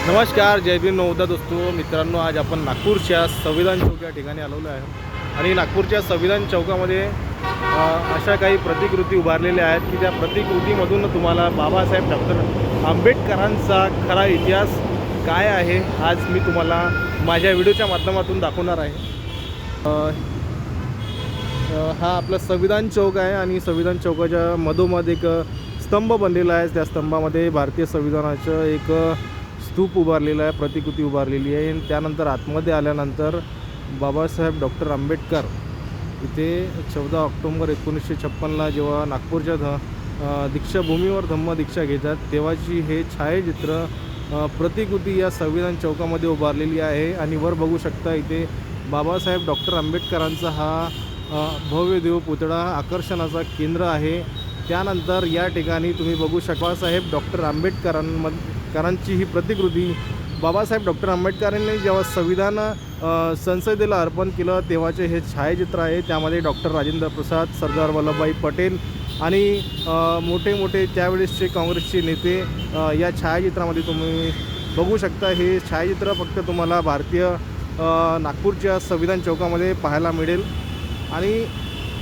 नमस्कार, जय भीम नवोदा दोस्तों. मित्रांनो, आज आपण नागपूरच्या संविधान चौक या ठिकाणी आलेलो आहे आणि नागपूरच्या संविधान चौकामध्ये अशा काही प्रतिकृती उभारलेल्या आहेत की त्या प्रतिकृतीमधून तुम्हाला बाबासाहेब डॉक्टर आंबेडकरांचा खरा इतिहास काय आहे आज मी तुम्हाला माझ्या व्हिडिओच्या माध्यमातून दाखवणार आहे. हा आपला संविधान चौक आहे आणि संविधान चौकाच्या मधोमध एक स्तंभ बनलेला आहे. त्या स्तंभामध्ये भारतीय संविधानाचं एक स्तूप उभारलेला आहे, प्रतिकृती उभारलेली आहे. आणि त्यानंतर आतमध्ये आल्यानंतर बाबासाहेब डॉक्टर आंबेडकर इथे 14 ऑक्टोंबर 1956ला जेव्हा नागपूरच्या दीक्षाभूमीवर धम्मदीक्षा घेतात तेव्हाची हे छायाचित्र प्रतिकृती या संविधान चौकामध्ये उभारलेली आहे. आणि वर बघू शकता इथे बाबासाहेब डॉक्टर आंबेडकरांचा हा भव्य देव पुतळा आकर्षणाचा केंद्र आहे. त्यानंतर या ठिकाणी तुम्ही बघू शकता बाबासाहेब डॉक्टर आंबेडकरांची ही प्रतिकृती बाबासाहेब डॉक्टर आंबेडकरांनी जेव्हा संविधान संसदेला अर्पण केलं तेव्हाचे हे छायाचित्र आहे. त्यामध्ये डॉक्टर राजेंद्र प्रसाद, सरदार वल्लभभाई पटेल आणि मोठे मोठे त्यावेळेसचे काँग्रेसचे नेते या छायाचित्रामध्ये तुम्ही बघू शकता. हे छायाचित्र फक्त तुम्हाला भारतीय नागपूरच्या संविधान चौकामध्ये पाहायला मिळेल. आणि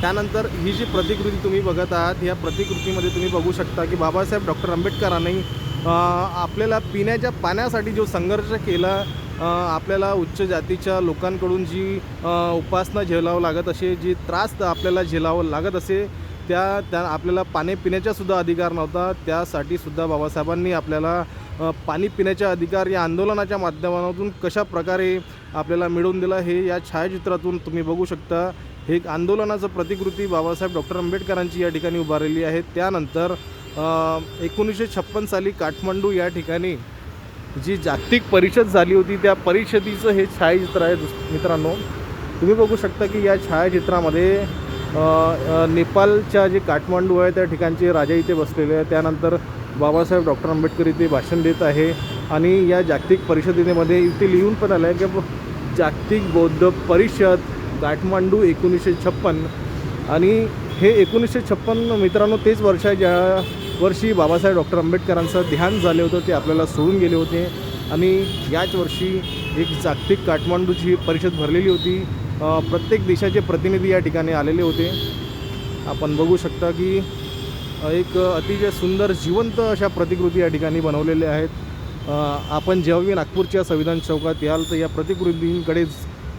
त्यानंतर ही जी प्रतिकृती तुम्ही बघत आहात या प्रतिकृतीमध्ये तुम्ही बघू शकता की बाबासाहेब डॉक्टर आंबेडकरांनी आपल्याला पिण्याच्या पाण्यासाठी जो संघर्ष केला, आपल्याला उच्च जातीच्या लोकांकडून जी उपासना झेलावं लागत असे, जी त्रास आपल्याला झेलावं लागत असे, त्या आपल्याला पाणी पिण्याचासुद्धा अधिकार नव्हता. त्यासाठीसुद्धा बाबासाहेबांनी आपल्याला पाणी पिण्याचा अधिकार या आंदोलनाच्या माध्यमातून कशा प्रकारे आपल्याला मिळवून दिला हे या छायाचित्रातून तुम्ही बघू शकता. हे एक आंदोलनाचं प्रतिकृती बाबासाहेब डॉक्टर आंबेडकरांची या ठिकाणी उभारलेली आहे. त्यानंतर 1956 साली काठमांडू या ठिकाणी जी जागतिक परिषद झाली होती त्या परिषदेचं हे छायाचित्र आहे. मित्रांनो, तुम्ही बघू शकता की या छायाचित्रामध्ये नेपाळच्या जे काठमांडू आहे त्या ठिकाणचे राजा इथे बसलेले आहे. त्यानंतर बाबासाहेब डॉक्टर आंबेडकर इथे भाषण देत आहे. आणि या जागतिक परिषदेमध्ये इथे लिहून पण आलं आहे की जागतिक बौद्ध परिषद काठमांडू 1956. आणि हे 1956 मित्रांनो तेच वर्ष आहे ज्या वर्षी बाबासाहेब डॉक्टर आंबेडकरांचं ध्यान झाले होतं, ते आपल्याला सोडून गेले होते. आणि याच वर्षी एक जागतिक काठमांडूची परिषद भरलेली होती. प्रत्येक देशाचे प्रतिनिधी या ठिकाणी आलेले होते. आपण बघू शकता की एक अतिशय सुंदर जिवंत अशा प्रतिकृती या ठिकाणी बनवलेल्या आहेत. आपण जेव्हा नागपूरच्या संविधान चौकात याल तर या प्रतिकृतींकडे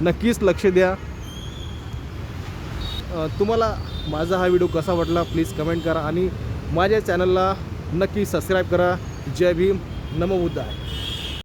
नक्कीच लक्ष द्या. तुम्हाला माझा हा व्हिडिओ कसा वाटला प्लीज कमेंट करा आणि माझ्या चॅनलला नक्की सबस्क्राईब करा. जय भीम, नमो बुद्धाय.